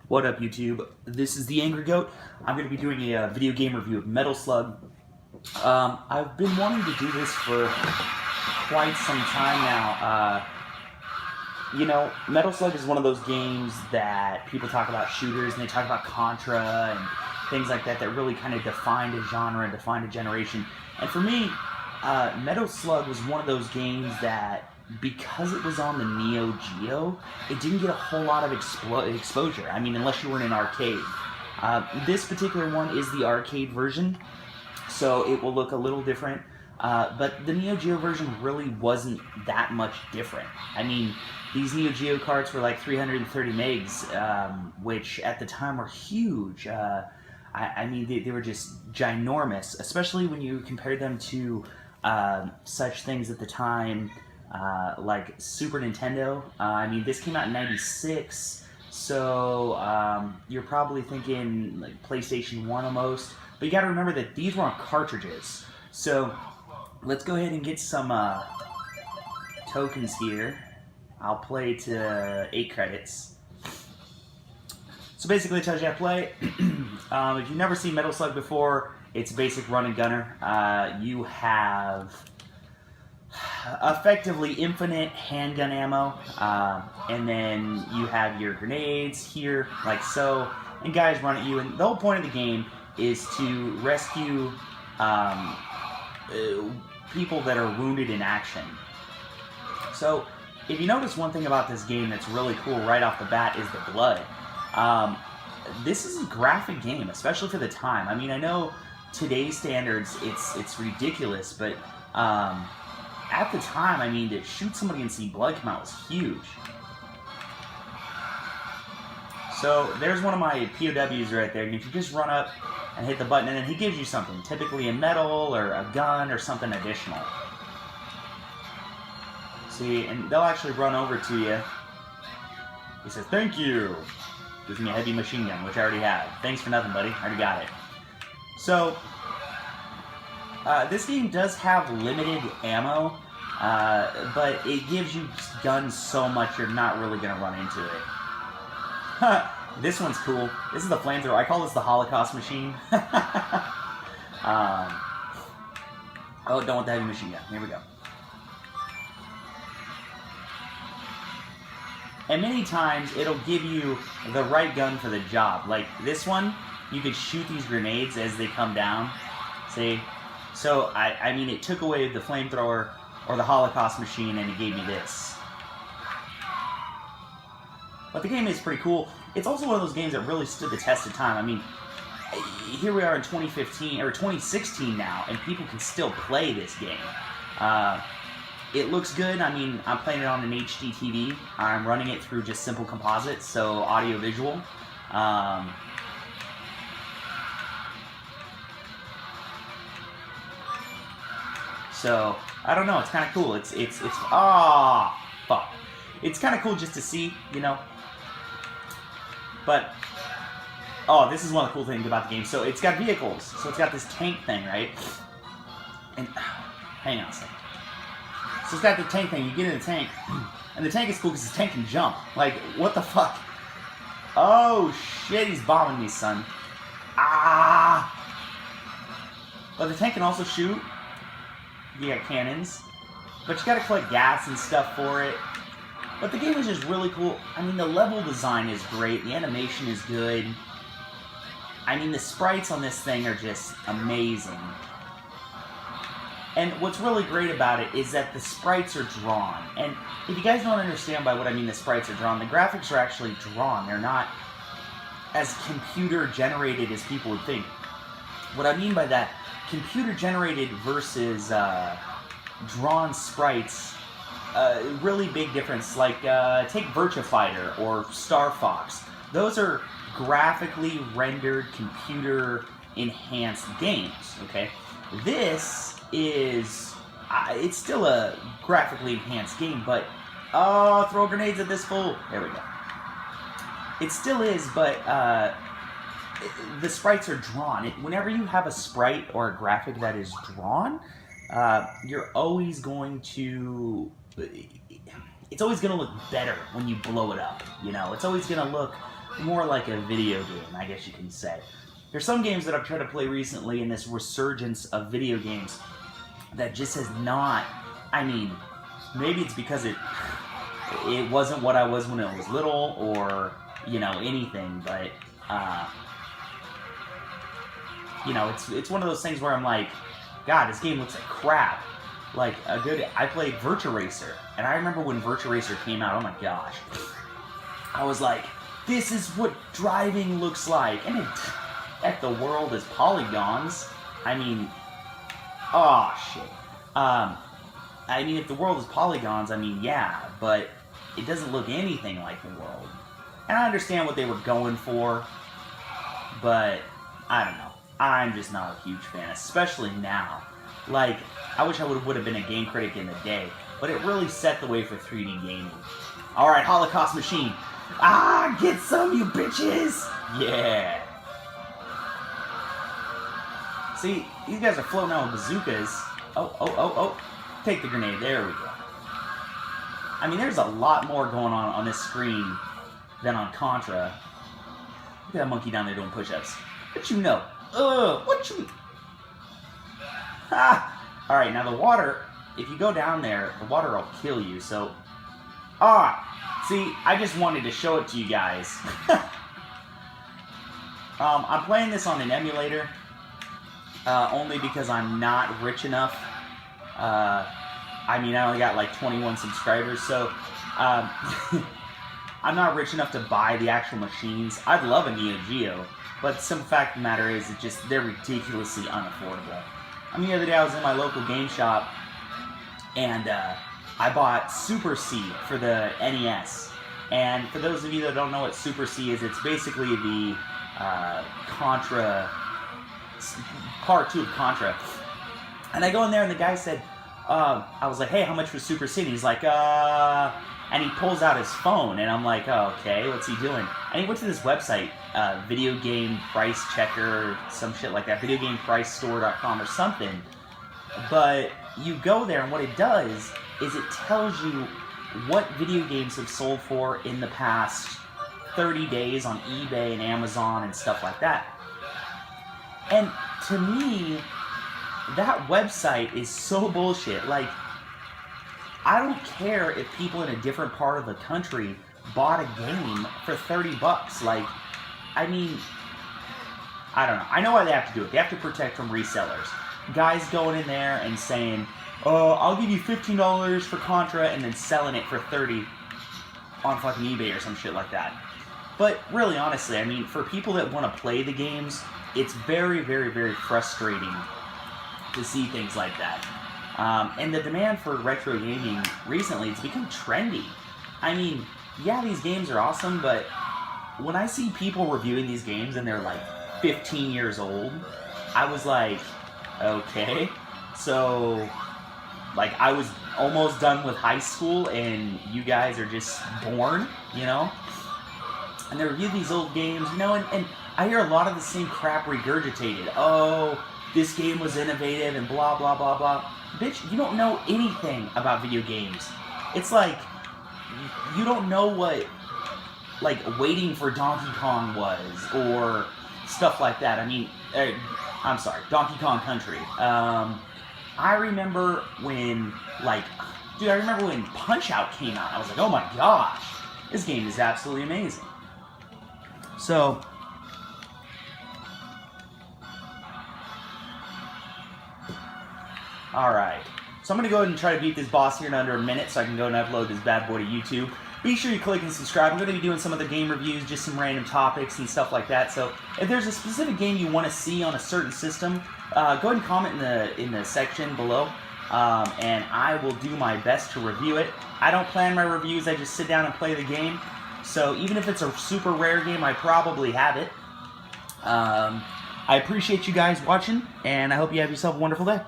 What up, YouTube? This is the Angry Goat. I'm going to be doing a video game review of Metal Slug. I've been wanting to do this for quite some time now. Metal Slug is one of those games that people talk about shooters, and they talk about Contra and things like that really kind of defined a genre and defined a generation. And for me, Metal Slug was one of those games that, because it was on the Neo Geo, it didn't get a whole lot of exposure. I mean, unless you were in an arcade. This particular one is the arcade version, so it will look a little different. But the Neo Geo version really wasn't that much different. I mean, these Neo Geo carts were like 330 megs, which at the time were huge. I mean, they were just ginormous, especially when you compared them to such things at the time, like Super Nintendo. I mean, this came out in '96, so you're probably thinking like PlayStation 1 almost. But you got to remember that these were on cartridges. So let's go ahead and get some tokens here. I'll play to 8 credits. So basically it tells you how to play. If you've never seen Metal Slug before, it's basic run and gunner. You have effectively infinite handgun ammo, and then you have your grenades here, like so, and guys run at you, and the whole point of the game is to rescue people that are wounded in action. So if you notice one thing about this game that's really cool right off the bat is the blood. This is a graphic game, especially for the time. I mean, I know today's standards it's ridiculous, but at the time, I mean, to shoot somebody and see blood come out was huge. So there's one of my POWs right there, and if you just run up and hit the button, and then he gives you something, typically a medal or a gun or something additional. See, and they'll actually run over to you. He says, "Thank you." Gives me a heavy machine gun, which I already have. Thanks for nothing, buddy. I already got it. So this game does have limited ammo, but it gives you guns so much you're not really going to run into it. This one's cool. This is the flamethrower. I call this the Holocaust machine. Oh, don't want the heavy machine gun. Here we go. And many times it'll give you the right gun for the job. Like this one, you could shoot these grenades as they come down. See? So, I mean, it took away the flamethrower or the Holocaust machine, and it gave me this. But the game is pretty cool. It's also one of those games that really stood the test of time. I mean, here we are in 2015, or 2016 now, and people can still play this game. It looks good. I mean, I'm playing it on an HD TV. I'm running it through just simple composites, so audio-visual. So, I don't know, it's kind of cool. It's fuck. It's kind of cool just to see, you know. But, oh, this is one of the cool things about the game. So, it's got vehicles. So, it's got this tank thing, right? And, hang on a second. So, it's got the tank thing. You get in the tank, and the tank is cool because the tank can jump. Like, what the fuck? Oh, shit, he's bombing me, son. Ah! But the tank can also shoot. You got cannons, but you gotta collect gas and stuff for it. But the game is just really cool. I mean, the level design is great. The animation is good. I mean, the sprites on this thing are just amazing. And what's really great about it is that the sprites are drawn. And if you guys don't understand by what I mean the sprites are drawn, the graphics are actually drawn. They're not as computer generated as people would think. What I mean by that, computer generated versus drawn sprites, really big difference. Like take Virtua Fighter or Star Fox. Those are graphically rendered, computer enhanced games. Okay, this is it's still a graphically enhanced game, but throw grenades at this fool. There we go. It still is, but the sprites are drawn. Whenever you have a sprite or a graphic that is drawn, you're always going to... It's always going to look better when you blow it up, you know? It's always going to look more like a video game, I guess you can say. There's some games that I've tried to play recently in this resurgence of video games that just has not, I mean, maybe it's because it wasn't what I was when I was little, or, you know, anything, but, you know, it's one of those things where I'm like, God, this game looks like crap. Like, I played Virtua Racer, and I remember when Virtua Racer came out, oh my gosh, I was like, this is what driving looks like, and heck, the world is polygons. I mean, oh shit. I mean, if the world is polygons, I mean, yeah, but it doesn't look anything like the world. And I understand what they were going for, but I don't know. I'm just not a huge fan, especially now. Like, I wish I would have been a game critic in the day, but it really set the way for 3D gaming. Alright, Holocaust Machine. Ah, get some, you bitches! Yeah. See, these guys are floating out with bazookas. Oh. Take the grenade. There we go. I mean, there's a lot more going on this screen than on Contra. Look at that monkey down there doing push-ups. What you know? What you... Ha! Alright, now the water, if you go down there, the water will kill you, so... see, I just wanted to show it to you guys. I'm playing this on an emulator, only because I'm not rich enough. I mean, I only got like 21 subscribers, so I'm not rich enough to buy the actual machines. I'd love a Neo Geo, but the simple fact of the matter is they're ridiculously unaffordable. I mean, the other day I was in my local game shop, and I bought Super C for the NES. And for those of you that don't know what Super C is, it's basically the Contra, part 2 of Contra. And I go in there and the guy said, I was like, hey, how much was Super C? And he's like, and he pulls out his phone, and I'm like, oh, okay, what's he doing? And he went to this website, Video Game Price Checker, some shit like that, videogamepricestore.com or something. But you go there, and what it does is it tells you what video games have sold for in the past 30 days on eBay and Amazon and stuff like that. And to me, that website is so bullshit. Like, I don't care if people in a different part of the country bought a game for $30. Like, I mean, I don't know. I know why they have to do it. They have to protect from resellers. Guys going in there and saying, oh, I'll give you $15 for Contra, and then selling it for $30 on fucking eBay or some shit like that. But really, honestly, I mean, for people that want to play the games, it's very, very, very frustrating to see things like that. And the demand for retro gaming recently, it's become trendy. I mean, yeah, these games are awesome, but when I see people reviewing these games and they're like 15 years old, I was like, okay. So, like, I was almost done with high school and you guys are just born, you know? And they review these old games, you know, and I hear a lot of the same crap regurgitated. Oh, this game was innovative and blah, blah, blah, blah. Bitch, you don't know anything about video games. It's like, you don't know what, like, waiting for Donkey Kong was, or stuff like that. I mean, I'm sorry, Donkey Kong Country. I remember when, like, dude, I remember when Punch-Out came out. I was like, oh my gosh, this game is absolutely amazing. So, alright. So I'm going to go ahead and try to beat this boss here in under a minute so I can go and upload this bad boy to YouTube. Be sure you click and subscribe. I'm going to be doing some other game reviews, just some random topics and stuff like that. So if there's a specific game you want to see on a certain system, go ahead and comment in the section below, and I will do my best to review it. I don't plan my reviews, I just sit down and play the game. So even if it's a super rare game, I probably have it. I appreciate you guys watching, and I hope you have yourself a wonderful day.